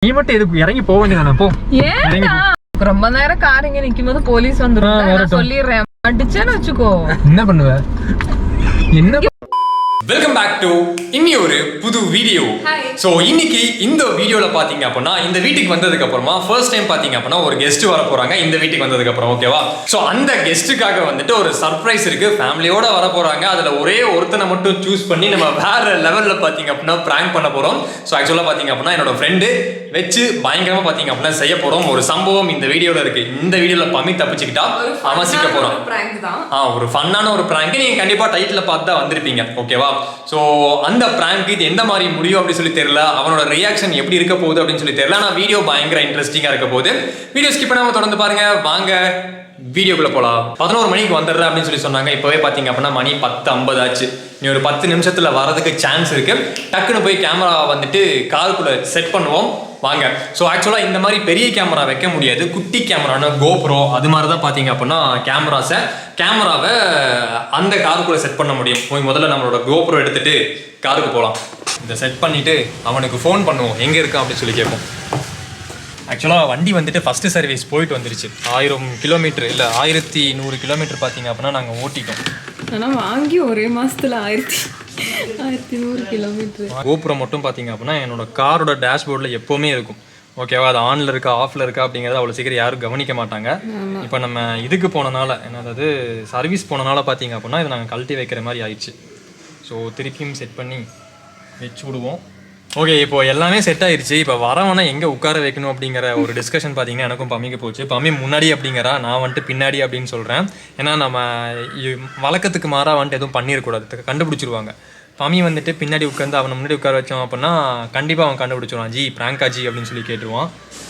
நீ மட்டும் எதுக்கு இறங்கி போக வேண்டியதானே? போ. ரொம்ப நேரம் கார் இங்க நிக்கும் போது போலீஸ் வந்துரும் சொல்லிடுறேன். அடிச்சேன்னு வச்சுக்கோ. என்ன பண்ணுவ? என்ன? வெல்கம் பேக் டு இன்னொரு புது வீடியோ. ஸோ இன்னைக்கு இந்த வீடியோவில் பார்த்தீங்க அப்படின்னா இந்த வீட்டுக்கு வந்ததுக்கு அப்புறமா ஃபர்ஸ்ட் டைம் பார்த்தீங்க அப்படின்னா ஒரு கெஸ்ட் வர போறாங்க இந்த வீட்டுக்கு வந்ததுக்கு அப்புறம். ஓகேவா? ஸோ அந்த கெஸ்ட்டுக்காக வந்துட்டு ஒரு சர்ப்ரைஸ் இருக்கு. ஃபேமிலியோட வர போறாங்க. அதில் ஒரே ஒருத்தனை மட்டும் சூஸ் பண்ணி நம்ம வேற லெவலில் பார்த்தீங்க அப்படின்னா பிராங்க் பண்ண போறோம். ஸோ ஆக்சுவலாக பார்த்தீங்க அப்படின்னா என்னோட ஃப்ரெண்டு வச்சு பயங்கரமா பார்த்தீங்க அப்படின்னா செய்ய போறோம். ஒரு சம்பவம் இந்த வீடியோவில் இருக்கு. இந்த வீடியோவில் பம்மி தப்பிச்சுக்கிட்டா அவன் சிக்க போறான். ஒரு ஃபன்னான ஒரு பிராங்க். நீங்க கண்டிப்பா டைட்டில் பார்த்து தான் வந்திருப்பீங்க. ஓகேவா? ஸோ அந்த பிராங்க் இது எந்த மாதிரி முடியும் அப்படின்னு சொல்லி தெரியல. அவனோட ரியாக்ஷன் எப்படி இருக்க போகுது அப்படின்னு சொல்லி தெரியல. ஆனால் வீடியோ பயங்கர இன்ட்ரெஸ்டிங்காக இருக்க போகுது. வீடியோ ஸ்கிப் பண்ணாம தொடர்ந்து பாருங்க. வாங்க வீடியோக்குள்ள போலாம். 11 மணிக்கு வந்துடுறேன் அப்படின்னு சொல்லி சொன்னாங்க. இப்போவே பார்த்தீங்க அப்படின்னா மணி 10:50 ஆச்சு. நீ ஒரு 10 நிமிஷத்துல வரதுக்கு சான்ஸ் இருக்கு. டக்குன்னு போய் கேமரா வந்துட்டு காருக்குள்ள செட் பண்ணுவோம். வாங்க. ஸோ ஆக்சுவலாக இந்த மாதிரி பெரிய கேமரா வைக்க முடியாது. குட்டி கேமரான கோப்ரோ அது மாதிரி தான் பார்த்தீங்க அப்படின்னா கேமராவை அந்த காருக்குள்ளே செட் பண்ண முடியும். போய் முதல்ல நம்மளோட கோப்ரோ எடுத்துட்டு காருக்கு போகலாம். இதை செட் பண்ணிட்டு அவனுக்கு ஃபோன் பண்ணுவோம் எங்கே இருக்கான் அப்படின்னு சொல்லி கேட்போம். ஆக்சுவலாக வண்டி வந்துட்டு ஃபஸ்ட்டு சர்வீஸ் போயிட்டு வந்துருச்சு. 1000 கிலோமீட்டர் இல்லை 1100 கிலோமீட்டர் பார்த்தீங்க அப்படின்னா நாங்கள் ஓட்டிட்டோம். ஆனால் வாங்கி ஒரே மாதத்தில் 1100 கிலோமீட்டர். கோபுரம் மட்டும் பார்த்தீங்க அப்படின்னா என்னோட காரோட டேஷ்போர்டில் எப்போவுமே இருக்கும். ஓகேவா? அது ஆனில் இருக்கா ஆஃபில் இருக்கா அப்படிங்கிறத அவ்வளோ சீக்கிரம் யாரும் கவனிக்க மாட்டாங்க. இப்போ நம்ம இதுக்கு போனனால என்னது சர்வீஸ் போனனால பார்த்தீங்க அப்படின்னா இதை நாங்கள் கழட்டி வைக்கிற மாதிரி ஆயிடுச்சு. ஸோ திருப்பியும் செட் பண்ணி வச்சு விடுவோம். ஓகே, இப்போ எல்லாமே செட் ஆயிடுச்சு. இப்போ வரவனா எங்கே உட்கார வைக்கணும் அப்படிங்கிற ஒரு டிஸ்கஷன் பார்த்தீங்கன்னா எனக்கும் பம்மிக்கு போச்சு. பம்மி முன்னாடி அப்படிங்கிறா, நான் வந்துட்டு பின்னாடி அப்படின்னு சொல்கிறேன். ஏன்னா நம்ம வழக்கத்துக்கு மாறாக வந்துட்டு எதுவும் பண்ணிடக்கூடாது, கண்டுபிடிச்சிருவாங்க. பம்மி வந்துட்டு பின்னாடி உட்காந்து அவனை முன்னாடி உட்கார வச்சோம் அப்படின்னா கண்டிப்பாக அவன் கண்டுபிடிச்சிருவான். ஜி பிராங்கா ஜி அப்படின்னு சொல்லி கேட்டுருவான்.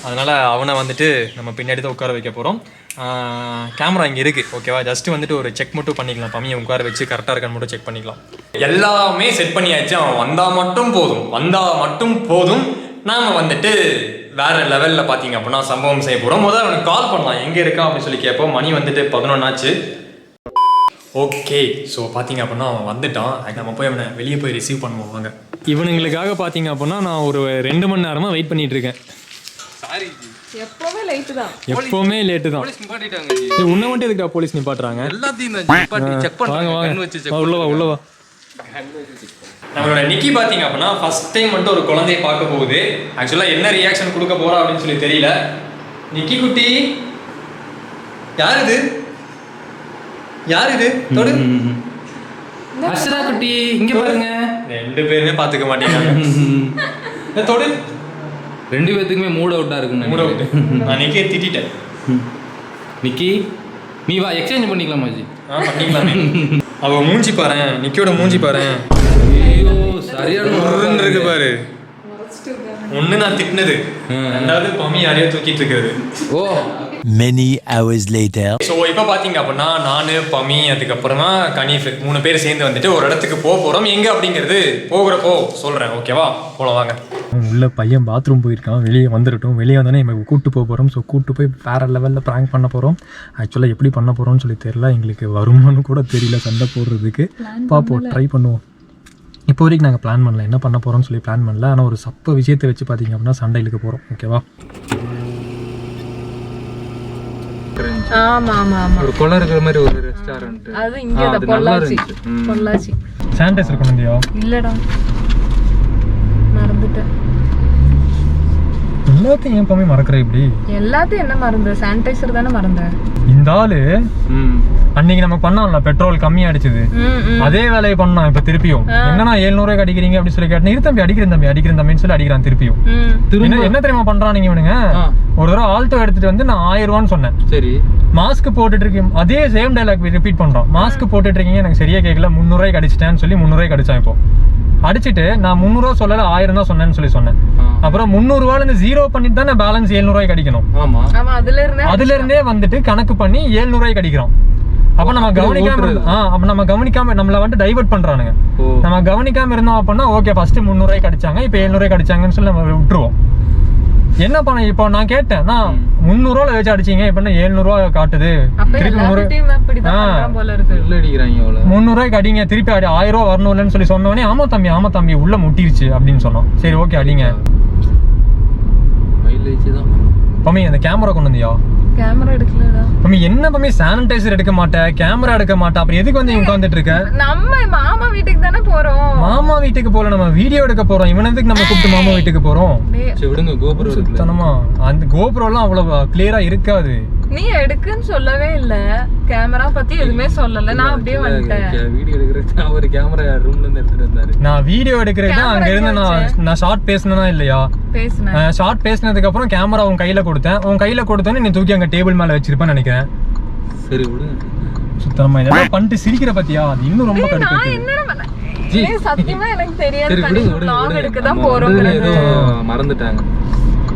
அதனால் அவனை வந்துட்டு நம்ம பின்னாடி தான் உட்கார வைக்க போகிறோம். கேமரா இங்கே இருக்குது. ஓகேவா? ஜஸ்ட்டு வந்துட்டு ஒரு செக் மட்டும் பண்ணிக்கலாம். பம்மியை உட்கார வச்சு கரெக்டாக இருக்கான்னு மட்டும் செக் பண்ணிக்கலாம். எல்லாமே செட் பண்ணியாச்சு. அவன் வந்தால் மட்டும் போதும். நாம் வந்துட்டு வேற லெவலில் பார்த்தீங்க அப்படின்னா சம்பவம் செய்ய போகிறோம். முதல்ல அவனுக்கு கால் பண்ணலாம் எங்கே இருக்கான் அப்படின்னு சொல்லி கேட்போம். மணி வந்துட்டு 11 ஆச்சு. ஓகே, ஸோ பார்த்தீங்க அப்படின்னா அவன் வந்துட்டான். நம்ம போய் அவனை வெளியே போய் ரிசீவ் பண்ணுவோம். வாங்க. இவனுங்களுக்காக பார்த்தீங்க அப்படின்னா நான் ஒரு 2 மணி நேரமாக வெயிட் பண்ணிட்டு இருக்கேன். எப்பவுமே லேட்டு தான். எப்பவுமே லேட்டு தான். உன்னை மட்டும் எதுக்குடா போலீஸ் நிப்பாட்டுறாங்க? உள்ளவா நம்மளோட நிக்கி பார்த்தீங்க அப்படின்னா ஃபர்ஸ்ட் டைம் மட்டும் ஒரு குழந்தைய பார்க்க போகுது. ஆக்சுவலாக என்ன ரியாக்ஷன் கொடுக்க போறா அப்படின்னு சொல்லி தெரியல. நிக்கி குட்டி யார் இது தொடு. அஸ்ரா குட்டி இங்க பாருங்க. 2 பேருமே பாத்துக்க மாட்டேங்கிறாங்க. தொடு. 2 பேத்துக்குமே மூட் அவுட்டா இருக்கு. நான் நிக்கியை திட்டிட்டேன். நிக்கி நீ வா எக்ஸ்சேஞ்ச் பண்ணிக்கலாம் மாஜி. பண்ணிக்கலாமே. அவ மூஞ்சி பாரு, நிக்கியோட மூஞ்சி பாரு. ஐயோ சரியான இருக்கு பாரு. ஒண்ணு நான் திட்டினது, ரெண்டாவது பம்மி யாரையோ தூக்கிட்டு இருக்கிறது. ஓ many hours later. ஸோ இப்போ பார்த்தீங்க அப்படின்னா நான் பம்மி அதுக்கப்புறமா கனீஃப் 3 பேர் சேர்ந்து வந்துட்டு ஒரு இடத்துக்கு போகிறோம். எங்கே அப்படிங்கிறது போகிறப்போ சொல்கிறேன். ஓகேவா? போகலாம் வாங்க. உள்ள பையன் பாத்ரூம் போயிருக்கான். வெளியே வந்துடட்டும். வெளியே வந்தோடனே நம்ம கூப்பிட்டு போக போகிறோம். ஸோ கூப்பிட்டு போய் வேறு லெவலில் ப்ராங்க் பண்ண போகிறோம். ஆக்சுவலாக எப்படி பண்ண போகிறோம்னு சொல்லி தெரியல. எங்களுக்கு வருமானு கூட தெரியல சண்டை போடுறதுக்கு. பார்ப்போம், ட்ரை பண்ணுவோம். இப்போ வரைக்கும் நாங்கள் பிளான் பண்ணல, என்ன பண்ண போகிறோம்னு சொல்லி பிளான் பண்ணல. ஆனால் ஒரு சப்ப விஷயத்தை வச்சு பார்த்தீங்க அப்படின்னா சண்டைக்கு போகிறோம். ஓகேவா? ஆமா ஆமா ஆமா. ஒரு கொள்ள இருக்கிற மாதிரி ஒரு ரெஸ்டாரன்ட். அது இங்க தான் பொள்ளாச்சி. சானிடைசர் கொண்டு வந்தியா? இல்லடா, மறந்துட்டேன். எல்லாத்தையும் ஏன் பம்மி மறக்கிற இப்படி? எல்லாத்தையும் என்ன மறந்து? சானிடைசர் தானே மறந்தேன். இந்த ஆளு அன்னைக்கு நம்ம பண்ணோம்ல பெட்ரோல் கம்மி அடிச்சது, அதே வேலையை பண்ணோம். இப்ப திருப்பியும் என்னன்னா 700 ரூபாய்க்கு அடிக்கிறீங்க அப்படின்னு சொல்லி கேட்டேன். இரு தம்பி அடிக்கிறேன் தம்பின்னு சொல்லி அடிக்கிறான். திருப்பியும் என்ன தெரியுமா பண்றானுங்க இவனுங்க? ஒரு தடவை ஆல்டோ எடுத்துட்டு வந்து நான் 1000 ரூபான்னு சொன்னேன். சரி, மாஸ்க் போட்டுட்டு இருக்கேன். அதே சேம் டைலாக் ரிப்பீட் பண்றான். மாஸ்க் போட்டுட்டு இருக்கீங்க, எனக்கு சரியா கேட்கல, 300 ரூபாய்க்கு அடிச்சிட்டேன்னு சொல்லி 300 ரூபாய்க்கு அடிச்சான். இப்போ அடிச்சுட்டு நான் 300 ரூபா சொல்லல 1000 தான் சொன்னேன்னு சொன்னேன். அப்புறம் 300 ரூபால இருந்து 0 பண்ணிட்டு தான் பேலன்ஸ் 700 ரூபாய்க்கு அடிக்கணும். அதுல இருந்தே வந்துட்டு கணக்கு பண்ணி 700 ரூபாய்க்கு அடிக்கிறோம். அப்ப நம்ம கவனிக்காம நம்மள வந்துட்டு டைவர்ட் பண்றானுங்க. நம்ம கவனிக்காம இருந்தோம் அப்படின்னா ஓகே, ஃபர்ஸ்ட் 300 ரூபாய்க்கு அடிச்சாங்க, இப்ப 700 ரூபாய்க்கு அடிச்சாங்கன்னு சொல்லி நம்ம விட்டுருவோம். என்ன பண்ண? இப்போ நான் கேட்டேன், நான் 300 ரூபாய் வச்சு அடிச்சீங்க, இப்ப 700 ரூபாய் காட்டுது. 300 ரூபாய்க்கு அடிங்க, திருப்பி 1000 ரூபாய் வரணும்லன்னு சொல்லி சொன்னோடனே, ஆமா தம்பி உள்ள முட்டிருச்சு அப்படின்னு சொன்னோம். சரி ஓகே அடிங்க. 300 ரூபாய்க்கு அடிங்க, திருப்பி 1000 ரூபாய் வரணும்ல சொல்லி சொன்னோடனே, ஆமா தம்பி 1000 ரூபாய் வரணும்ல சொல்லி சொன்னோடனே, ஆமா தம்பி உள்ள முட்டிருச்சு அப்படின்னு சொன்னோம். சரி ஓகே அடிங்க. கழிச்சு தான். பம்மி அந்த கேமரா கொண்டு வந்தியா? கேமரா எடுக்கலடா. பம்மி என்ன பம்மி சானிடைசர் எடுக்க மாட்டேன், கேமரா எடுக்க மாட்டேன், அப்புறம் எதுக்கு வந்து உட்காந்துட்டு இருக்க? நம்ம மாமா வீட்டுக்கு தானே போறோம். மாமா வீட்டுக்கு போல, நம்ம வீடியோ எடுக்க போறோம். இவனதுக்கு நம்ம கூப்பிட்டு மாமா வீட்டுக்கு போறோம்? சரி விடுங்க, கோபுரம் இருக்குல்ல. சுத்தமா அந்த கோபுரம்லாம் அவ்வளவு கிளியரா இருக்காது. நீ எடுக்குன்னு சொல்லவே இல்ல, கேமரா பத்தி எதுவுமே சொல்லல. நான் அப்படியே வந்துட்டேன். வீடியோ எடுக்கிறதுக்கு அவர் கேமரா ரூம்ல இருந்து எடுத்துட்டு வந்தாரு. நான் வீடியோ எடுக்கிறதுக்கு அங்க இருந்து நான் ஷார்ட் பேசினா இல்லையா? பேசுனேன். ஷார்ட் பேசினதுக்கு அப்புறம் கேமரா உன் கையில கொடுத்தேன். உன் கையில கொடுத்தோன்னு நீ தூக்கி அங்க டேபிள் மேல வச்சிருப்பேன்னு நினைக்கிறேன். சரி விடுங்க. சுத்தமா இதெல்லாம் பண்ணிட்டு சிரிக்கிற பத்தியா? அது இன்னும் ரொம்ப நான் கடுப்பு. என்ன பண்ணேன்? ஏய், சத்தியமா எனக்கு தெரியாது. சரி விடுங்க விடுங்க vlog விடுங்க. எடுக்க தான் நம்ம போறோம். ஏதோ மறந்துட்டாங்க.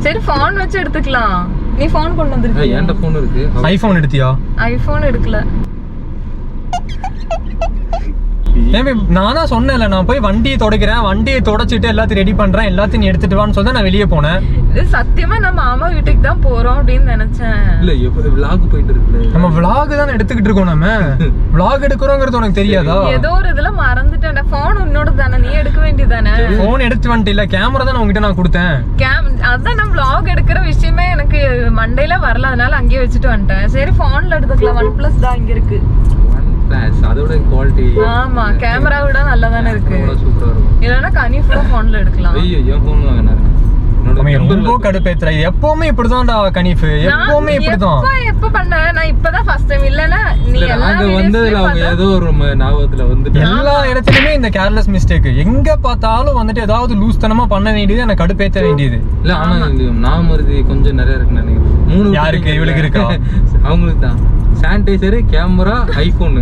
சரி போன் வச்சு எடுத்துக்கலாம். நீ போன் கொண்டு வந்திருக்கியா? என்கிட்ட போன் இருக்கு. ஐபோன் எடுத்தியா? ஐபோன் எடுக்கல. நானா சொன்னேன்ல, நான் போய் வண்டியை துடைக்கிறேன், வண்டியை துடைச்சிட்டு எல்லாத்தையும் ரெடி பண்றேன், எல்லாத்தையும் நீ எடுத்துட்டு வான்னு சொல்லி நான் வெளியே போனேன். இது சத்தியமா நம்ம மாமா வீட்டுக்கு தான் போறோம் அப்படின்னு நினைச்சேன். இல்ல எப்ப விலாக் போயிட்டு இருக்குல்ல, நம்ம vlog தான் எடுத்துக்கிட்டு இருக்கோம். நம்ம vlog எடுக்கிறோங்கிறது உனக்கு தெரியாதா? ஏதோ ஒரு இதுல மறந்துட்டேன். போன் உன்னோட தானே, நீ எடுக்க வேண்டியதானே. போன் எடுத்து வந்துட்டு இல்ல, கேமரா தான் உங்ககிட்ட நான் கொடுத்தேன். அதான் நான் vlog எடுக்கிற விஷயமே எனக்கு மண்டையில வரல, அதனால அங்கேயே வச்சுட்டு வந்துட்டேன். சரி போன்ல எடுத்துக்கலாம். OnePlus தான் இங்க இருக்கு. OnePlus அதோட குவாலிட்டி ஆமா, கேமரா விட நல்லா தானே இருக்கு. சூப்பரா இருக்கும். இல்லன்னா கனிஃபுல போன்ல எடுக்கலாம். ஐயோ என் போன்ல வேணாம். ரொம்ப கடுப்பேத்துற. இது எப்பவுமே இப்படிதான்டா கனிஃப், எப்பவுமே இப்படிதான். எப்ப பண்ண? நான் இப்பதான் ஃபர்ஸ்ட் டைம். இல்லனா நீ அங்க வந்ததுல அவங்க ஏதோ ஒரு ஞாபகத்துல வந்துட்டு எல்லா இடத்துலயுமே இந்த கேர்லெஸ் மிஸ்டேக். எங்க பார்த்தாலும் வந்துட்டு ஏதாவது லூஸ் தனமா பண்ண வேண்டியது, எனக்கு கடுப்பேத்த வேண்டியது. இல்ல ஆனா நான் மருதி கொஞ்சம் நிறைய இருக்கு நினைக்கிறேன். 3 யாருக்கு? இவளுக்கு இருக்கா? அவங்களுக்கு தான். Sanitiser, camera, iPhone.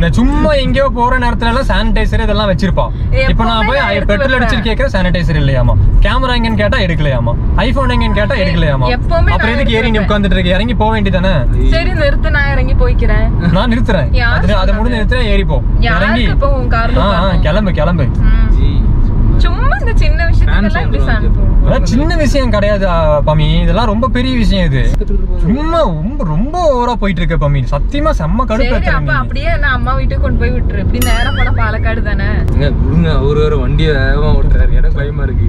நான் சும்மா எங்கேயோ போற நேரத்துல எல்லாம் சானிடைசர் இதெல்லாம் வச்சிருப்பா. இப்ப நான் போய் பெட்ரோல் அடிச்சு கேட்கிற சானிடைசர் இல்லையாமா, கேமரா எங்கன்னு கேட்டா எடுக்கலையாமா, ஐபோன் எங்கன்னு கேட்டா எடுக்கலையாமா. அப்புறம் எதுக்கு ஏறி நீ உட்கார்ந்துட்டு இருக்க? இறங்கி போக வேண்டியதானே? சரி நிறுத்து, நான் இறங்கி போய்க்கிறேன். நான் நிறுத்துறேன். அதை முடிஞ்சு நிறுத்துறேன், ஏறி போ. இறங்கி கிளம்பு கிளம்பு. சும்மா இந்த சின்ன விஷயத்துக்கெல்லாம் இப்படி சண்டை போடுவோம். சின்ன விஷயம் கிடையாது பமி, இதெல்லாம் ரொம்ப பெரிய விஷயம். இது சும்மா ரொம்ப ரொம்ப ஓவரா போயிட்டு இருக்க பமி. சத்தியமா செம்ம கடுப்பு. அப்ப அப்படியே நான் அம்மா வீட்டுக்கு கொண்டு போய் விட்டுரு. இப்படி நேரம் போனா பாலக்காடு தானே. விடுங்க, அவரு வேற வண்டியை வேகமா ஓட்டுறாரு, எனக்கு பயமா இருக்கு.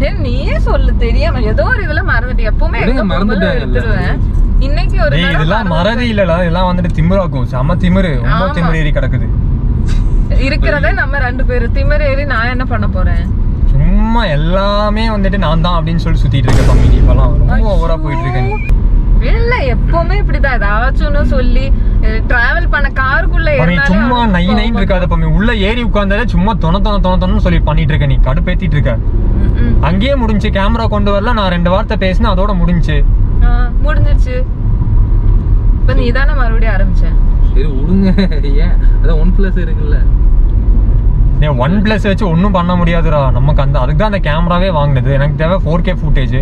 சரி நீயே சொல்லு. தெரியாம ஏதோ ஒரு இதுல மறந்துட்டு எப்பவுமே எடுத்துருவேன். இன்னைக்கு ஒரு இதெல்லாம் மறதி இல்லடா, இதெல்லாம் வந்துட்டு திமிராக்கும். செம்ம திமிரு, ரொம்ப திமிரு ஏறி கிடக்குது. இருக்கிறதே நம்ம 2 பேரு. திமிரு ஏறி நான் என்ன பண்ண போறேன்? சும்மா எல்லாமே வந்துட்டு நான் தான் அப்படின்னு சொல்லி சுத்திட்டு இருக்க பம்மி. நீ இப்பெல்லாம் ரொம்ப ஓவரா போயிட்டு இருக்க. நீ இல்ல எப்பவுமே இப்படிதான். ஏதாச்சும் சொல்லி டிராவல் பண்ண காருக்குள்ள சும்மா நைன் இருக்காத பம்மி. உள்ள ஏறி உட்கார்ந்தாலே சும்மா தொண சொல்லி பண்ணிட்டு இருக்க. நீ கடுப்பேத்திட்டு இருக்க. அங்கேயே முடிஞ்சு. கேமரா கொண்டு வரல, நான் 2 வார்த்தை பேசினேன், அதோட முடிஞ்சுச்சு. முடிஞ்சிருச்சு. இப்ப நீ தானே மறுபடியும் ஆரம்பிச்சேன். சரி விடுங்க. ஏன் அதான் OnePlus இருக்குல்ல. OnePlus வச்சு ஒன்றும் பண்ண முடியாதுடா நமக்கு. அதுக்கு தான் அந்த கேமராவே வாங்கினது. எனக்கு தேவை 4K ஃபுட்டேஜ்.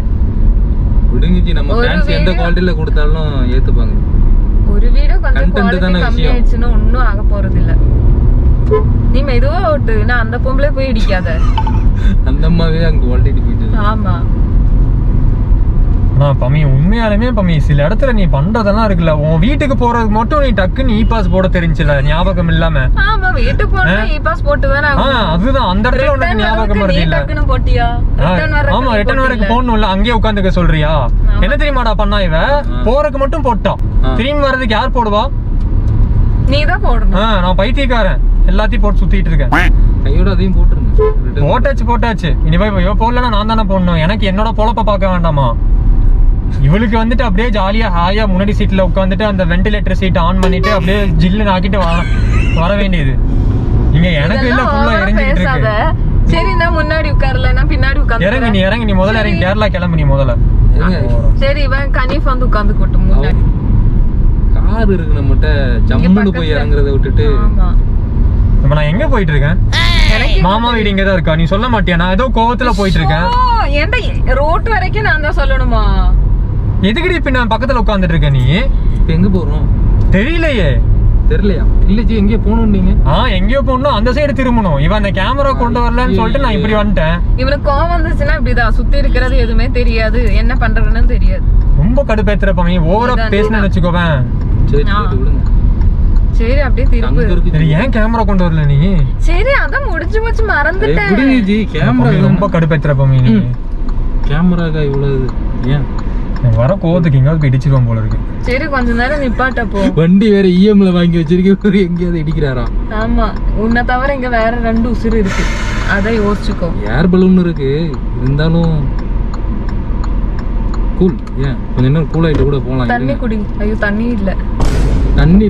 விடுங்கச்சி, நம்ம ஃபேன்ஸ் எந்த குவாலிட்டியில கொடுத்தாலும் ஏத்துப்பாங்க. ஒரு வீடியோ கொஞ்சம் குவாலிட்டி கம்மி ஆயிடுச்சுன்னா ஒன்றும் ஆக போறது இல்ல. நீ மெதுவா ஓட்டு, நான் அந்த பொம்பளை போய் இடிக்காத. அந்த அம்மாவே அங்க குவாலிட்டி போயிட்டு. ஆமா பமி, உண்மையாலுமே பமி சில இடத்துல நீ பண்றதெல்லாம் இருக்குல்ல. உன் வீட்டுக்கு போறதுக்கு மட்டும் நீ டக்குன்னு இ-பாஸ் போட தெரிஞ்சுல, ஞாபகம் இல்லாம. ஆமா, வீட்டுக்கு போனா இ-பாஸ் போட்டு தானே. அதுதான் அந்த இடத்துல உனக்கு ஞாபகம் வருது இல்ல. டக்குன்னு போட்டியா? ஆமா, ரிட்டர்ன் வரைக்கும் போடணும்ல. அங்கேயே உட்காந்துக்க சொல்றியா? என்ன தெரியுமாடா பண்ணா இவ? போறதுக்கு மட்டும் போட்டான், திரும்பி வர்றதுக்கு யார் போடுவா? நீ தான் போடணும். நான் பைத்தியக்காரன், எல்லாத்தையும் போட்டு சுத்திட்டு இருக்கேன். கையோட அதையும் போட்டுருங்க. போட்டாச்சு. இனிமே போடலன்னா நான் தானே போடணும். எனக்கு என்னோட பொழப்ப பார்க்க வேண்டாமா? இவளுக்கு வந்துட்டு அப்படியே ஜாலியா ஹாயா முன்னாடி சீட்ல உட்காந்துட்டு அந்த வென்டிலேட்டர் சீட் ஆன் பண்ணிட்டு அப்படியே ஜில்லுன்னு ஆக்கிட்டு வர வேண்டியது. இங்க எனக்கு இல்ல, ஃபுல்லா இறங்கிட்டு இருக்கு. சரி நான் முன்னாடி உட்காரல, நான் பின்னாடி உட்கார்ந்து. இறங்கி நீ முதல்ல இறங்கி கேரளா கிளம்பு. நீ முதல்ல. சரி இவன் கனிஃப் வந்து உட்கார்ந்து கொட்டும். முன்னாடி கார் இருக்கு, நம்மட்ட ஜம்முன்னு போய் இறங்குறத விட்டுட்டு. ஆமா, இப்ப நான் எங்க போயிட்டு இருக்கேன்? மாமா வீடு இங்கதான் இருக்கா? நீ சொல்ல மாட்டியா? நான் ஏதோ கோவத்துல போயிட்டு இருக்கேன். ஏன்டா ரோட் வரைக்கும் நான் தான் சொல்லணுமா? எதுக்கடி இப்ப நான் பக்கத்துல உட்கார்ந்துட்டு இருக்க? நீ இப்ப எங்க போறோம் தெரியலையே. தெரியலையா? இல்ல ஜி, எங்கேயோ போகணும். நீங்க எங்கேயோ போகணும், அந்த சைடு திரும்பணும். இவன் அந்த கேமரா கொண்டு வரலன்னு சொல்லிட்டு நான் இப்படி வந்துட்டேன். இவனுக்கு கோவம் வந்துச்சுன்னா இப்படிதான். சுத்தி இருக்கிறது எதுவுமே தெரியாது, என்ன பண்றதுன்னு தெரியாது. ரொம்ப கடுப்பேத்துறப்ப நீ ஓவரா பேசணும்னு வச்சுக்கோவேன். சரி விடுங்க. சரி அப்படியே திருப்பி. சரி, ஏன் கேமரா கொண்டு வரல நீ? சரி அதான் முடிஞ்சு போச்சு, மறந்துட்டேன். விடுங்க ஜி, கேமரா ரொம்ப கடுப்பேத்துறப்ப நீ. கேமராக்கா இவ்வளவு இது? ஏன் வர கோவத்துக்கு எங்கேயாவது போய் இடிச்சிருவோம் போல இருக்கு. சரி கொஞ்ச நேரம் நிப்பாட்ட போ. வண்டி வேற இஎம்ல வாங்கி வச்சிருக்கேன், எங்கேயாவது இடிக்கிறாராம். ஆமா, உன்னை தவிர இங்க வேற 2 உசுறு இருக்கு, அதை யோசிச்சுக்கோ. ஏர் பலூன் இருக்கு இருந்தாலும் கூல். ஏன் கொஞ்ச நேரம் கூல் ஆயிட்டு கூட போகலாம். தண்ணி குடி. ஐயோ தண்ணி இல்ல. தண்ணி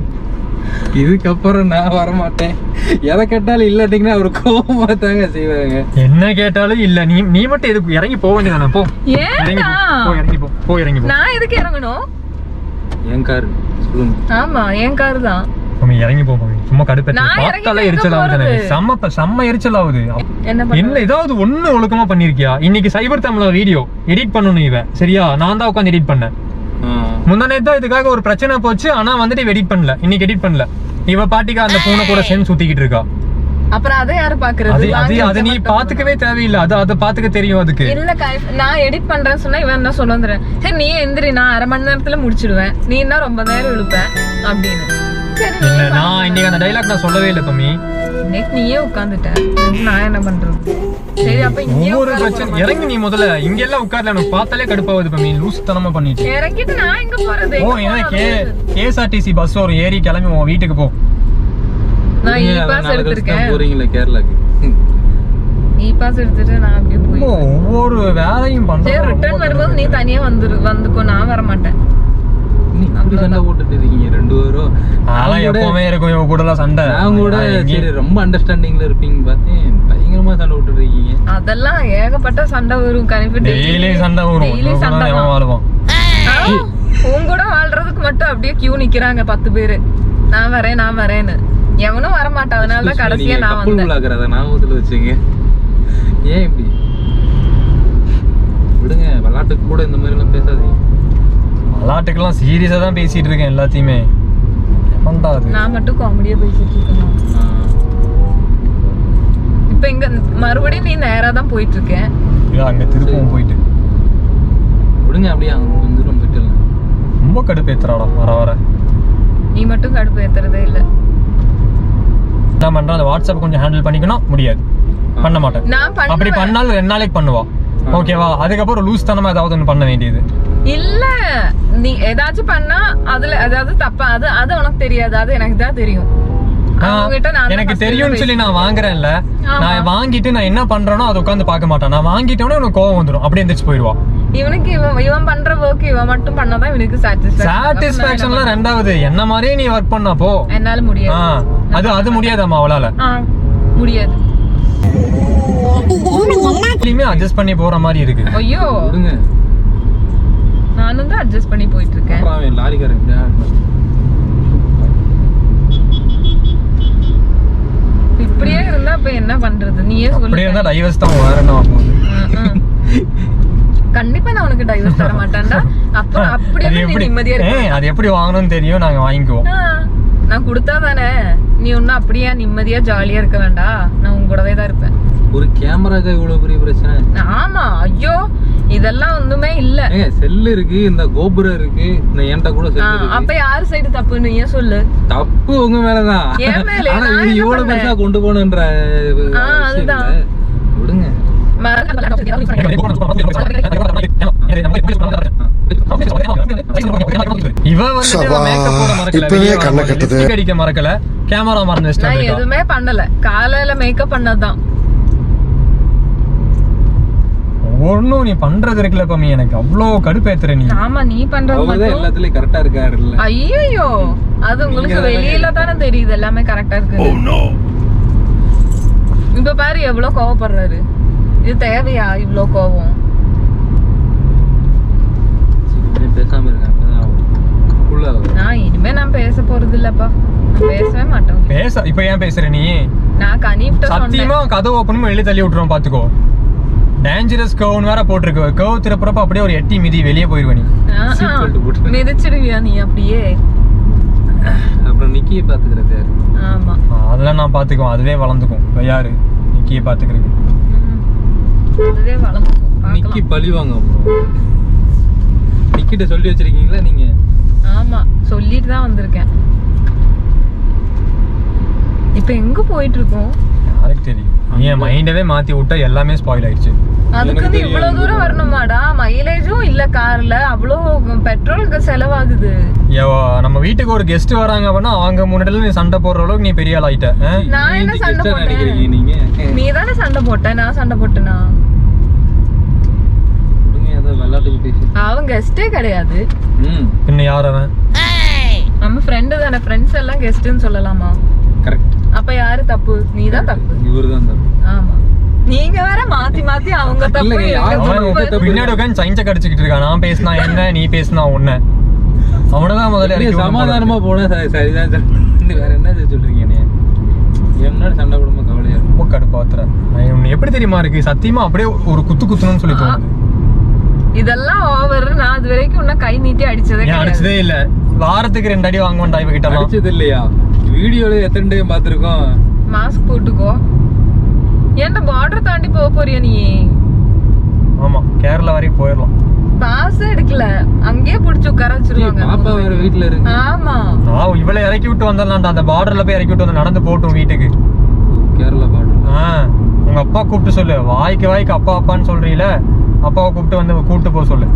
இதுக்கப்புறம் நான் வரமாட்டேன். எதை கேட்டாலும் இல்லாட்டிங்கன்னா அவர் கோவமா தாங்க செய்வாங்க. என்ன கேட்டாலும் இல்ல. நீ மட்டும் எதுக்கு இறங்கி போக வேண்டியதானே? போ இறங்கி போ, இறங்கி போ. நான் எதுக்கு இறங்கணும்? என் கார் சொல்லுங்க. ஆமா என் கார் தான். இறங்கி போ. சும்மா கடுப்பேத்த நான் பார்த்தாலே இறங்கி எரிச்சல் ஆகுது போறது. எனக்கு. செம்ம எரிச்சல் ஆகுது. என்ன பண்ண? என்ன ஏதாவது ஒண்ணு ஒழுக்கமா பண்ணிருக்கியா? இன்னைக்கு சைபர் தமிழ்ல வீடியோ எடிட் பண்ணணும் இவ, சரியா? நான் தான் உட்காந்து எடிட் பண்ணேன். முந்தானே தான் இதுக்காக ஒரு பிரச்சனை போச்சு. ஆனா வந்துட்டு எடிட் பண்ணல, இன்னைக்கு எடிட் பண்ணல. இவ பாட்டிக்கா அந்த பூனை கூட சேர்ந்து சுத்திக்கிட்டு இருக்கா. அப்புறம் அதை யாரு பாக்குறது? அது நீ பாத்துக்கவே தேவையில்லை. அது பாத்துக்க தெரியும் அதுக்கு. இல்ல நான் எடிட் பண்றேன்னு சொன்னா இவன் என்ன சொல்ல வந்துறேன். சரி நீ எந்திரி, நான் 1/2 மணி நேரத்துல முடிச்சிடுவேன், நீ என்ன ரொம்ப நேரம் இழுப்ப அப்படின்னு. சரி இல்ல நான் இன்னைக்கு அந்த டைலாக் நான் சொல்லவே இல்லை பம்மி. இன்னைக்கு நீயே உட்காந்துட்ட, நான் என்ன பண்றது? சரி அப்ப இங்கே ஒவ்வொரு பிரச்சனை இறங்கி நீ முதல்ல இங்க எல்லாம் உட்கார்ல. எனக்கு பார்த்தாலே கடுப்பாகுது பம்மி. லூசுத்தனமா பண்ணிட்டு. இறங்கிட்டு நான் எங்க போறது? ஓ என்ன கேஎஸ்ஆர்டிசி பஸ் வரும், ஏறி கிளம்பி உன் வீட்டுக்கு போ. நான் இ பாஸ் எடுத்திருக்கேன். போறீங்களா கேரளாக்கு? இ பாஸ் எடுத்துட்டு நான் அப்படியே போய் ஒவ்வொரு வேலையும் சரி பண்றேன். ரிட்டர்ன் வரும்போது நீ தனியா வந்துக்கோ, நான் வர மாட்டேன். நீ இப்படி சண்டை போட்டுட்டு இருக்கீங்க 2 பேரும். அதெல்லாம் எப்பவுமே இருக்கும் இவங்க கூட எல்லாம் சண்டை. நான் கூட சரி ரொம்ப அண்டர்ஸ்டாண்டிங்ல இருப்பீங்க பார்த்தேன், பயங்கரமா சண்டை போட்டுட்டு இருக்கீங்க. அதெல்லாம் ஏகப்பட்ட சண்டை வரும். கண்டிப்பா டெய்லி சண்டை வரும். டெய்லி சண்டை தான். வாழ்வோம். உன் கூட வாழ்றதுக்கு மட்டும் அப்படியே கியூ நிக்கிறாங்க 10 பேரு. நான் வரேன்னு எவனும் வரமாட்டான். அதனாலதான் கடைசியா நான் வந்தேன். ஞாபகத்துல வச்சுங்க. ஏன் இப்படி விடுங்க, விளையாட்டுக்கு கூட இந்த மாதிரி எல்லாம் பேசாதீங்க. விளையாட்டுக்கெல்லாம் சீரியஸா தான் பேசிட்டு இருக்கேன் எல்லாத்தையுமே. நான் மட்டும் காமெடியா பேசிட்டு இருக்கேன். இப்ப இங்க மறுபடியும் நீ நேரா தான் போயிட்டு இருக்கேன். அங்க திருப்பவும் போயிட்டு விடுங்க, அப்படியே அங்க கொஞ்சம் தூரம் போயிட்டு ரொம்ப கடுப்பேத்துறாடா வர. நீ மட்டும் கடுப்பு ஏத்துறதே இல்ல. என்ன பண்றேன், அந்த வாட்ஸ்அப் கொஞ்சம் ஹேண்டில் பண்ணிக்கணும். முடியாது, பண்ண மாட்டேன். நான் அப்படி பண்ணாலும் 2 நாளைக்கு பண்ணுவா. ஓகேவா? அதுக்கப்புறம் லூஸ் தனமா ஏதாவது ஒன்று பண்ண வேண்டியது இல்ல. நீ ஏதாச்சும் பண்ணா அதுல ஏதாவது தப்பா, அது உனக்கு தெரியாது, அது எனக்கு தான் தெரியும். எனக்கு தெரியும்னு சொல்லி நான் வாங்குறேன்ல. நான் வாங்கிட்டு நான் என்ன பண்றேனோ அதை உட்காந்து பார்க்க மாட்டேன். நான் வாங்கிட்டோன்னே உனக்கு கோவம் வந்துடும், அப்படியே எந்திரிச்சு போயிடுவா. இவனுக்கு இவன் பண்ற ஒர்க் இவன் மட்டும் பண்ணாதான் இவனுக்கு சாட்டிஸ்ஃபேக்ஷன்லாம் 2வது. என்ன மாதிரியே நீ ஒர்க் பண்ணா போ. என்னால முடியாது. அது முடியாதாம்மா அவளால? முடியாது. அட்ஜஸ்ட் பண்ணி போற மாதிரி இருக்கு. ஐயோ விடுங்க, நானும் தான் அட்ஜஸ்ட் பண்ணி போயிட்டு இருக்கேன். லாரிக்காரன் இப்படியே இருந்தா இப்ப என்ன பண்றது? நீயே சொல்லு. அப்படியே இருந்தா டைவர்ஸ் தான். வேற என்ன ஆகும்? கண்டிப்பா நான் உனக்கு டைவர்ஸ் தர மாட்டேன்டா. அப்புறம் அப்படியே நீ நிம்மதியா இருக்க. அது எப்படி வாங்கணும்னு தெரியும், நாங்க வாங்கிக்குவோம். நான் கொடுத்தா தானே. நீ ஒன்னும் அப்படியே நிம்மதியா ஜாலியா இருக்க வேண்டாம். நான் உன் கூடவே தான் இருப்பேன். ஒரு கேமராக்கு இவ்வளவு பெரிய பிரச்சனை? ஆமா, ஐயோ இதெல்லாம் ஒண்ணுமே இல்ல. செல்லு இருக்கு, இந்த கோபுரம் இருக்கு, இந்த ஏன்டா கூட செல்லு இருக்கு. அப்ப யாரு சைடு தப்புன்னு ஏன் சொல்லு? தப்பு உங்க மேலதான். ஆனா இது இவ்வளவு பெருசா கொண்டு போகணுன்ற அதுதான். விடுங்க. இவ வந்து மேக்கப்போட மறக்கல, அடிக்க மறக்கல, கேமரா மறந்து வச்சிட்டா. நான் எதுவுமே பண்ணல, காலையில மேக்கப் பண்ணதான். ஒண்ணும் நீ பண்றது இருக்குல்ல பம்மி, எனக்கு அவ்வளோ கடுப்பேத்துற நீ. ஆமா நீ பண்றது மட்டும் எல்லாத்துலயும் கரெக்டா இருக்காருல்ல. ஐயோ அது உங்களுக்கு வெளியில தானே தெரியுது எல்லாமே கரெக்டா இருக்கு. இப்ப பாரு எவ்வளவு கோவப்படுறாரு. இது தேவையா இவ்ளோ கோவம்? பேசாம இருங்க, நான் இனிமே நான் பேச போறது இல்லப்பா. நான் பேசவே மாட்டேன். பேச இப்ப ஏன் பேசுற நீ? நான் கனிப்ட்ட சொன்னேன். சத்தியமா கதவு ஓபனும் வெளிய தள்ளி விட்டுறோம் பாத்துக்கோ. டேஞ்சரஸ் கர்வ்னு வேற போட்டுருக்கு. கர்வ் திருப்பறப்ப அப்படியே ஒரு எட்டி மிதி வெளியே போயிருவ நீ. மிதிச்சிடுவியா நீ அப்படியே? அப்புறம் நிக்கியை பாத்துக்கிறது யாரு? ஆமா அதெல்லாம் நான் பாத்துக்குவோம், அதுவே வளர்ந்துக்கும். யாரு நிக்கியை பாத்துக்கிறது? அதுவே வளர்ந்துக்கும். நிக்கி பழி வாங்க. நிக்கிட்ட சொல்லி வச்சிருக்கீங்களா நீங்க? ஆமா சொல்லிட்டு தான் வந்திருக்கேன். இப்போ எங்க போயிட்டு இருக்கோம்? யாருக்கு தெரியும்? நீ என் மைண்டவே மாத்தி விட்டா எல்லாமே ஸ்பாயில் ஆயிடுச்சு. அதுக்கு வந்து இவ்வளவு தூரம் வரணுமாடா? மைலேஜும் இல்ல கார்ல, அவ்வளவு பெட்ரோலுக்கு செலவாகுது. நம்ம வீட்டுக்கு ஒரு கெஸ்ட் வராங்க அப்படின்னா அவங்க முன்னாடில நீ சண்டை போடுற அளவுக்கு நீ பெரிய ஆள் ஆயிட்ட. நான் என்ன சண்டை போட்டேன்? நினைக்கிறீங்க நீங்க? நீ தானே சண்டை போட்ட, நான் சண்டை போட்டேனா? ஏதோ விளையாட்டுக்கு பேசி. அவன் கெஸ்டே கிடையாது. பின்ன யார் அவன்? நம்ம ஃப்ரெண்டு தானே. ஃப்ரெண்ட்ஸ் எல்லாம் கெஸ்ட்னு சொல்லலாமா? கரெக்ட். அப்ப யாரு தப்பு? நீ தான் தப்பு. இவர்தான் தப்பு. ஆமா, நீங்க வேற மாத்தி மாத்தி அவங்க தப்பு இல்லைங்க, இவங்க அவன் தப்பு. பின்னாடி உட்காந்து சைன்ஸை கடிச்சுக்கிட்டு இருக்கான். நான் பேசினா என்ன, நீ பேசினா ஒண்ணு. அவனதான் முதல்ல இல்ல, இறக்கி விடணும் போல சமாதானமா இருக்கு. போனா சரிதான் சார். வேற என்ன சொல்றீங்க நீ? என் முன்னாடி சண்டை போடும்போது கவலையா இருக்கும். ரொம்ப கடுப்பாத்துறேன். உன்னை எப்படி தெரியுமா இருக்கு? சத்தியமா அப்படியே ஒரு குத்துணும்னு சொல்லி தோணுது. இதெல்லாம் ஓவர். நான் அது வரைக்கும் இன்னும் கை நீட்டி அடிச்சதே ஏன் கிடையாது. அடிச்சதே இல்ல. வாரத்துக்கு 2 அடி வாங்குவேன்டா இவகிட்ட. அடிச்சது இல்லையா? வீடியோல எத்தனை டைம் பாத்துருக்கோம். மாஸ்க் போட்டுக்கோ. ஏன்டா பார்டர் தாண்டி போக போறியா நீ? ஆமா, கேரளா வரைக்கும் போயிடலாம். பாஸ் எடுக்கல, அங்கேயே புடிச்சு உட்கார வச்சிருவாங்க. பாப்பா வேற வீட்டுல இருக்கு. ஆமா, நான் இவளை இறக்கி விட்டு வந்துடலாம்டா. அந்த பார்டர்ல போய் இறக்கி விட்டு வந்து நடந்து போட்டும் வீட்டுக்கு. கேரளா பாட்டு. உங்க அப்பா கூப்பிட்டு சொல்லு. வாய்க்கு அப்பா அப்பான்னு சொல்றீல, அப்பாவை கூப்பிட்டு வந்து கூப்பிட்டு போக சொல்லு.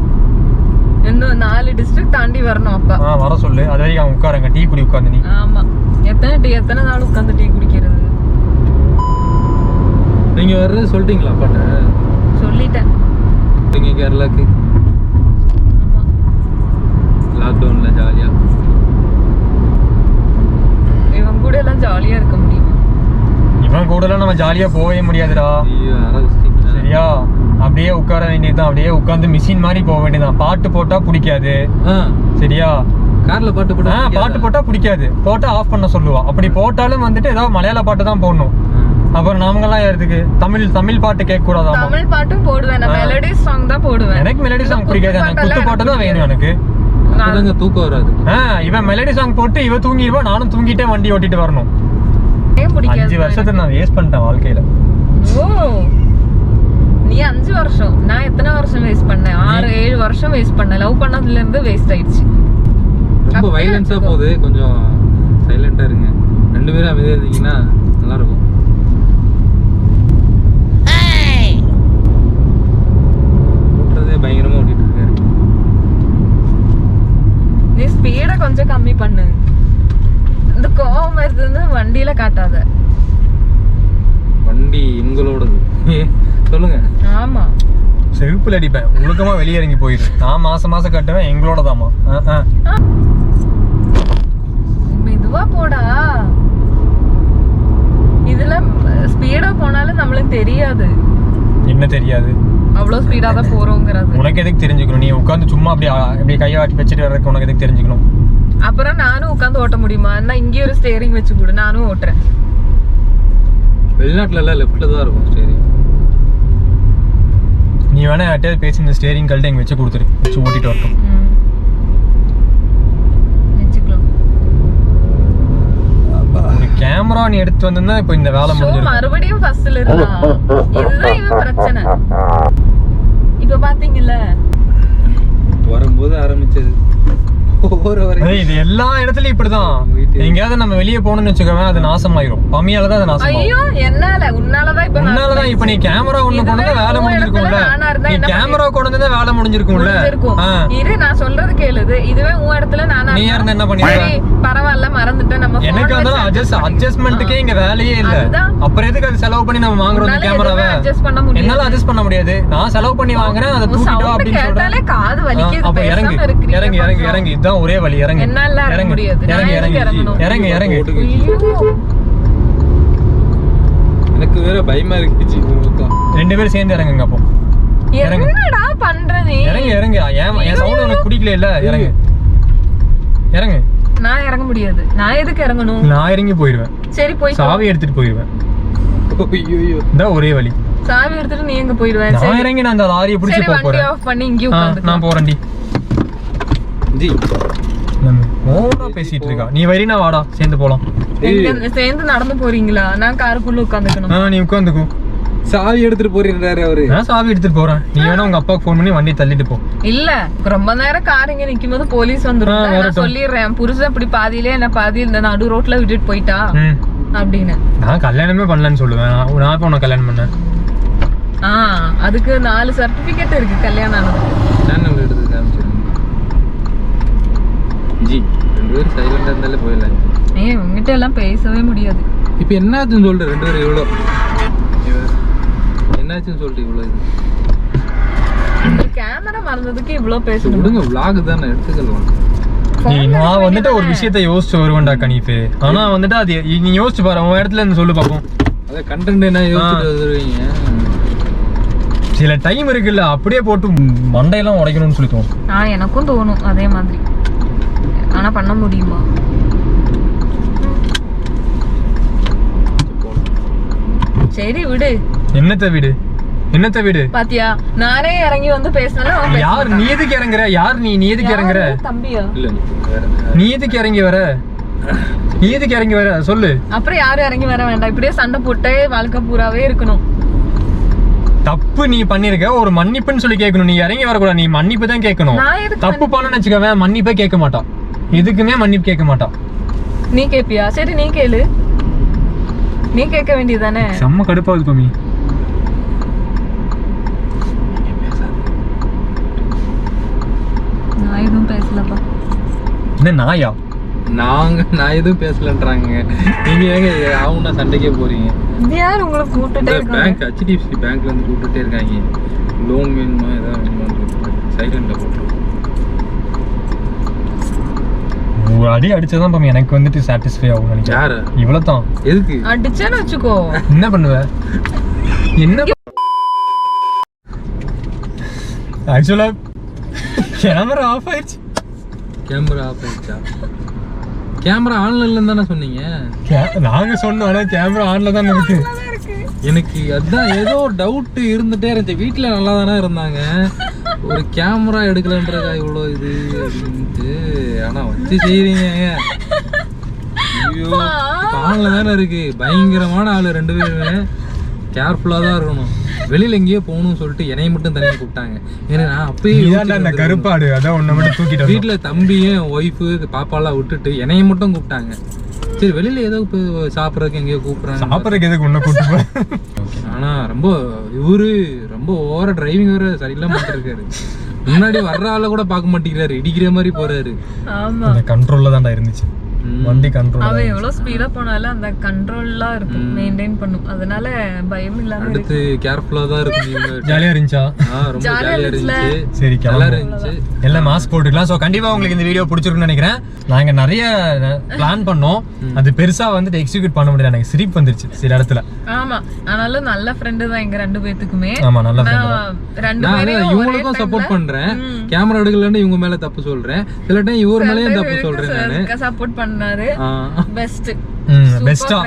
இன்னும் 4 டிஸ்ட்ரிக்ட் தாண்டி வரணும் அப்பா. வர சொல்லு. அது வரைக்கும் அவன் உட்காருங்க, டீ குடி உட்காந்து. நீ ஆமா, எத்தனை நாள் உட்காந்து டீ குடிக்கிறது? நீங்க வர்றது சொல்லிட்டீங்களா அப்பாட்ட? சொல்லிட்டேன். நீங்க கேரளாக்கு ஆமா, லாக்டவுன்ல ஜாலியா இவன் கூட எல்லாம் ஜாலியா இருக்க முடியுமா? இவன் கூடலாம் நம்ம ஜாலியா போகவே முடியாதுடா. ஐயோ, அரசிங்களா? சரியா? அப்படியே உட்கார வேண்டியதுதான். அப்படியே உட்காந்து மிஷின் மாதிரி போக வேண்டியதுதான். பாட்டு போட்டா பிடிக்காது. சரியா? கார்ல பாட்டு போட்டா பாட்டு போட்டா பிடிக்காது. போட்டா ஆஃப் பண்ண சொல்லுவா. அப்படி போட்டாலும் வந்துட்டு ஏதாவது மலையாள பாட்டு தான் போடணும். அப்புறம் நாமங்கெல்லாம் எதுக்கு தமிழ் பாட்டு கேட்க கூடாதா? தமிழ் பாட்டும் போடுவேன். நான் மெலடி சாங் தான் போடுவேன். எனக்கு மெலடி சாங் பிடிக்காது. எனக்கு குத்து பாட்டு தான் வேணும் எனக்கு. அப்பதாங்க தூக்கம் வராது. இவன் மெலடி சாங் போட்டு இவ தூங்கிடுவா, நானும் தூங்கிட்டே வண்டி ஓட்டிட்டு வரணும். ஏன் பிடிக்காது? 5 வருஷத்தை நான் வேஸ்ட் பண்ணிட்டேன் வாழ்க்கையில. ஓ, நீ 5 வருஷம், நான் எத்தனை வருஷம் வேஸ்ட் பண்ணேன்? 6-7 வருஷம் வேஸ்ட் பண்ணேன். லவ் பண்ணதுல இருந்து வேஸ்ட் ஆயிடுச்சு. ரொம்ப வைலன்ஸா போகுது. கொஞ்சம் சைலண்டா இருங்க. 2 பேரும் அமைதியா இருந்தீங்கன்னா நல்லா இருக்கும். ஓட்டுறதே பயங்கரமா ஓட்டிட்டு இருக்காரு. நீ ஸ்பீட கொஞ்சம் கம்மி பண்ணு. இந்த கோவம் வருதுன்னு வண்டியில காட்டாத. வண்டி உங்களோடது. சொல்லுங்க. ஆமா, செருப்புல அடிப்பேன். ஒழுக்கமா வெளியே இறங்கி போயிரு. நான் மாசம் கட்டுவேன். எங்களோட தாமா. மெதுவா போடா. இதுல ஸ்பீடா போனாலும் நம்மளுக்கு தெரியாது. என்ன தெரியாது? அவ்வளவு ஸ்பீடா தான் போறோங்கிறது. உனக்கு எதுக்கு தெரிஞ்சுக்கணும்? நீ உட்காந்து சும்மா அப்படியே கையை ஆட்டி வச்சுட்டு வர்றதுக்கு உனக்கு எதுக்கு தெரிஞ்சுக்கணும்? அப்புறம் நானும் உட்காந்து ஓட்ட முடியுமா? நான் இங்கே ஒரு ஸ்டேரிங் வச்சு கொடு, நானும் ஓட்டுறேன். வெளிநாட்டுல எல்லாம் லெஃப்ட்ல தான் இருக்கும் ஸ்டேரிங். நீ வேணா யார்ட்டையாவது பேசி இந்த ஸ்டேரிங் கழட்டி இங்கே வச்சு கொடுத்துரு. வச்சு ஓட்டிட்டு வரட்டும். வச்சுக்கலாம். கேமரா நீ எடுத்து வந்திருந்தா இப்போ இந்த வேலை முடிஞ்சிருக்கும். மறுபடியும் ஃபர்ஸ்ட்ல இருந்தா இதுதான் இவன் பிரச்சனை. இப்ப பாத்தீங்கல்ல, வரும்போது ஆரம்பிச்சது. இது எல்லா இடத்துலயும் இப்படிதான். எங்கேயாவது நம்ம வெளியே போகணும்னு வச்சுக்கோவேன், அது நாசமாயிரும். பம்மியாலதான் அது நாசமாயிரும். ஐயோ என்னால உன்னாலதான் இப்ப உன்னாலதான் இப்ப நீ கேமரா ஒண்ணு கொண்டு வந்தா வேலை முடிஞ்சிருக்கும்ல. நீ கேமரா கொண்டு வந்தா வேலை முடிஞ்சிருக்கும்ல. இரு, நான் சொல்றது கேளுது. இதுவே உன் இடத்துல நானா நீ யாருன்னு என்ன பண்ணிருக்க? பரவாயில்ல, மறந்துட்டேன். நம்ம எனக்கு வந்து அட்ஜஸ்ட்மெண்ட்டுக்கே இங்க வேலையே இல்ல. அப்புறம் எதுக்கு அது செலவு பண்ணி நம்ம வாங்குறோம் கேமராவை? என்னால அட்ஜஸ்ட் பண்ண முடியாது. நான் செலவு பண்ணி வாங்குறேன், அதை தூக்கிட்டு வா அப்படின்னு சொல்றேன். காது வலிக்குது. அப்ப இறங்கு இறங்கு இறங்கு இறங்கு. இதுதான் ஒரே வழி. இறங்கு இறங்கு இறங்கு இறங்கு இறங்கு இறங்கு. எனக்கு வேற பயமா இருக்கு. 2 பேரும் சேர்ந்து இறங்குங்க. அப்போ என்னடா பண்ற நீ? இறங்கு இறங்கு. என் சவுண்ட் உனக்கு பிடிக்கல இல்ல? இறங்கு இறங்கு. நான் இறங்க முடியாது. நான் எதுக்கு இறங்கணும்? நான் இறங்கி போயிடுவேன். சரி, போய் சாவி எடுத்துட்டு போயிடுவேன். இதான் ஒரே வழி. சாவி எடுத்துட்டு நீ எங்க போயிடுவேன்? நான் இறங்கி நான் அந்த லாரியை பிடிச்சி போக போறேன். ஆஃப் பண்ணி இங்க உட்கார்ந்து. நான் போறேன்டி. ஜி ஓவரா பேசிட்டு இருக்கா. நீ வரினா வாடா, சேர்ந்து போலாம். சேர்ந்து நடந்து போறீங்களா? நான் காருக்குள்ள உட்காந்துக்கணும். நீ உட்காந்துக்கோ. சாவி எடுத்துட்டு போறீங்கறாரு அவரு. நான் சாவி எடுத்துட்டு போறேன். நீ வேணா உங்க அப்பாக்கு ஃபோன் பண்ணி வண்டி தள்ளிட்டு போ. இல்ல, ரொம்ப நேரம் கார் இங்க நிக்கும்போது போலீஸ் வந்துரும். நான் சொல்லிடுறேன், புருஷன் இப்படி பாதியிலே என்ன பாதியில் இந்த நடு ரோட்ல விட்டுட்டு போயிட்டா அப்படின்னு. நான் கல்யாணமே பண்ணலன்னு சொல்லுவேன். நான் இப்ப உனக்கு கல்யாணம் பண்ணேன். அதுக்கு 4 சர்டிபிகேட் இருக்கு கல்யாணம் ஆனதுக்கு. சேனல் எடுத்து காமிச்சிருங்க ஜி. 2 பேரும் சைலண்டா இருந்தாலே போயிடலாம். உங்ககிட்ட எல்லாம் பேசவே முடியாது. இப்போ என்னாச்சுன்னு சொல்லிட்டு 2 பேரும் எவ்வளோ என்னாச்சுன்னு சொல்லிட்டு இவ்வளோ இது கேமரா மறந்ததுக்கு இவ்ளோ சரி, பேசணும். விடுங்க vlog தானே எடுத்துக்கலாம். நான் வந்துட்டு ஒரு விஷயத்த யோசிச்சு வருவேன்டா கணிப்பு. ஆனா வந்துட்டு அது நீ யோசிச்சு பாரு, உன் இடத்துல இருந்து சொல்லு பாப்போம். அத கண்டென்ட் என்ன யோசிச்சுட்டு வந்துருவீங்க. சில டைம் இருக்குல்ல, அப்படியே போட்டு மண்டையெல்லாம் உடைக்கணும்னு சொல்லி தோணும். எனக்கும் தோணும் அதே மாதிரி. ஆனா பண்ண முடியுமா? சரி விடு. என்னத்த வீடு பாத்தியா, நானே இறங்கி வந்து பேசினா யார் நீ எதுக்கு இறங்குற? யார் நீ எதுக்கு இறங்குற? தம்பியா? இல்ல வேற நீ எதுக்கு இறங்கி வர சொல்லு. அப்புறம் யாரும் இறங்கி வர வேண்டாம். இப்படியே சண்டை போட்டே வாழ்க்கை பூராவே இருக்கணும். தப்பு நீ பண்ணிருக்க, ஒரு மன்னிப்புன்னு சொல்லி கேட்கணும். நீ இறங்கி வரக்கூடாது, நீ மன்னிப்பு தான் கேட்கணும். நான் எதுக்கு தப்பு பண்ணன்னு வச்சுக்கவேன், மன்னிப்பே கேட்க மாட்டான். எதுக்குமே மன்னிப்பு கேட்க மாட்டான். நீ கேப்பியா? சரி நீ கேளு. நீ கேட்க வேண்டியதானே. செம்ம கடுப்பாகுது பமி. நான் எதுவும் பேசலப்பா. என்ன நாயா? நான் எதுவும் பேசலன்றாங்க. நீங்க ஏங்க ஆவுன்னா சண்டைக்கே போறீங்க? யார் உங்களை கூப்பிட்டுட்டே இருக்காங்க? பேங்க் HDFC பேங்க்ல இருந்து கூப்பிட்டுட்டே இருக்காங்க. லோன் வேணுமா ஏதாவது சைலண்ட்ல போட்டு ஒரு அடி அடிச்சதான் பமி எனக்கு வந்துட்டு சாட்டிஸ்ஃபை ஆகும் நினைக்கிறேன். யாரு இவ்வளவுதான். எதுக்கு அடிச்சேன்னு வச்சுக்கோ. என்ன பண்ணுவ? என்ன ஆக்சுவலா கேமரா ஆஃப் ஆயிடுச்சு. கேமரா ஆஃப் ஆயிடுச்சா? கேமரா ஆன்ல இல்லன்னு தானே சொன்னீங்க. நாங்க சொன்னோம், ஆனா கேமரா ஆன்ல தான் இருக்கு. எனக்கு அதான் ஏதோ டவுட் இருந்துட்டே இருந்துச்சு. வீட்டுல நல்லா தானே இருந்தாங்க, ஒரு கேமரா எடுக்கலன்றதா இவ்வளோ இது அப்படின்ட்டு. ஆனா வச்சு செய்றீங்க. ஐயோ ஆன்ல தானே இருக்கு. பயங்கரமான ஆளு 2 பேருமே. கேர்ஃபுல்லா தான் இருக்கணும். வெளியில எங்கேயோ போகணும்னு சொல்லிட்டு என்னைய மட்டும் தனியாக கூப்பிட்டாங்க. ஏன்னா நான் அப்பயே அந்த கருப்பாடு அதான் ஒன்ன மட்டும் தூக்கிட்டு வீட்டுல தம்பியும் ஒய்ஃபு பாப்பாலாம் விட்டுட்டு என்னைய மட்டும் கூப்பிட்டாங்க. சரி வெளியில ஏதோ சாப்பிட்றதுக்கு எங்கேயோ கூப்பிடுறாங்க. சாப்பிட்றதுக்கு எதுக்கு ஒன்ன கூப்பிட்டு. ஆனா ரொம்ப இவரு ரொம்ப ஓவர டிரைவிங் வேற சரியில்லாம இருக்காரு. முன்னாடி வர்ற ஆள கூட பார்க்க மாட்டேங்கிறாரு, இடிக்கிற மாதிரி போறாரு. ஆமா, கண்ட்ரோல்ல தான்டா இருந்துச்சு வண்டி. கண்ட்ரோல் அவன் எவ்வளவு ஸ்பீடா போனாலும் அந்த கண்ட்ரோல்லாம் இருக்கும், மெயின்டைன் பண்ணும். அதனால பயம் இல்லாம அடுத்து கேர்ஃபுல்லா தான் இருக்கு. ஜாலியா இருந்துச்சா? ரொம்ப ஜாலியா இருந்துச்சு. சரி நல்லா இருந்துச்சு. எல்லாம் மாஸ்க் போட்டுக்கலாம். ஸோ கண்டிப்பா உங்களுக்கு இந்த வீடியோ பிடிச்சிருக்குன்னு நினைக்கிறேன். நாங்க நிறைய பிளான் பண்ணோம், அது பெருசா வந்துட்டு எக்ஸிக்யூட் பண்ண முடியல. எனக்கு சிரிப்பு வந்துருச்சு சில இடத்துல. ஆமா, ஆனாலும் நல்ல ஃப்ரெண்டு தான் எங்க 2 பேத்துக்குமே. ஆமா நல்ல இவங்களுக்கும் சப்போர்ட் பண்றேன். கேமரா எடுக்கலன்னு இவங்க மேல தப்பு சொல்றேன், சில டைம் இவர் மேலயும் தப்பு சொல்றேன் நானு. சப்போர்ட் பண்ணாரு. பெஸ்ட் பெஸ்டா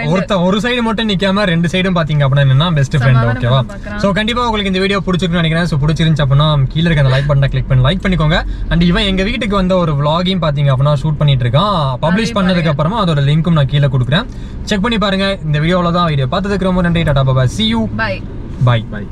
ஒரு சைடு மட்டும் நிக்காம 2 சைடும் பாத்தீங்க அப்படின்னா என்னன்னா பெஸ்ட் ஃப்ரெண்ட். ஓகேவா? சோ கண்டிப்பா உங்களுக்கு இந்த வீடியோ பிடிச்சிருக்குன்னு நினைக்கிறேன். சோ பிடிச்சிருந்துச்சு அப்படின்னா கீழே இருக்க அந்த லைக் பட்டனை கிளிக் பண்ணி லைக் பண்ணிக்கோங்க. அண்ட் இவன் எங்க வீட்டுக்கு வந்த ஒரு vlogகையும் பாத்தீங்க அப்படின்னா ஷூட் பண்ணிட்டு இருக்கான். பப்ளிஷ் பண்ணதுக்கு அப்புறமா அதோட லிங்க்கும் நான் கீழே கொடுக்குறேன், செக் பண்ணி பாருங்க. இந்த வீடியோல தான் வீடியோ பார்த்ததுக்கு ரொம்ப நன்றி. Tata bye, see you, bye bye. By.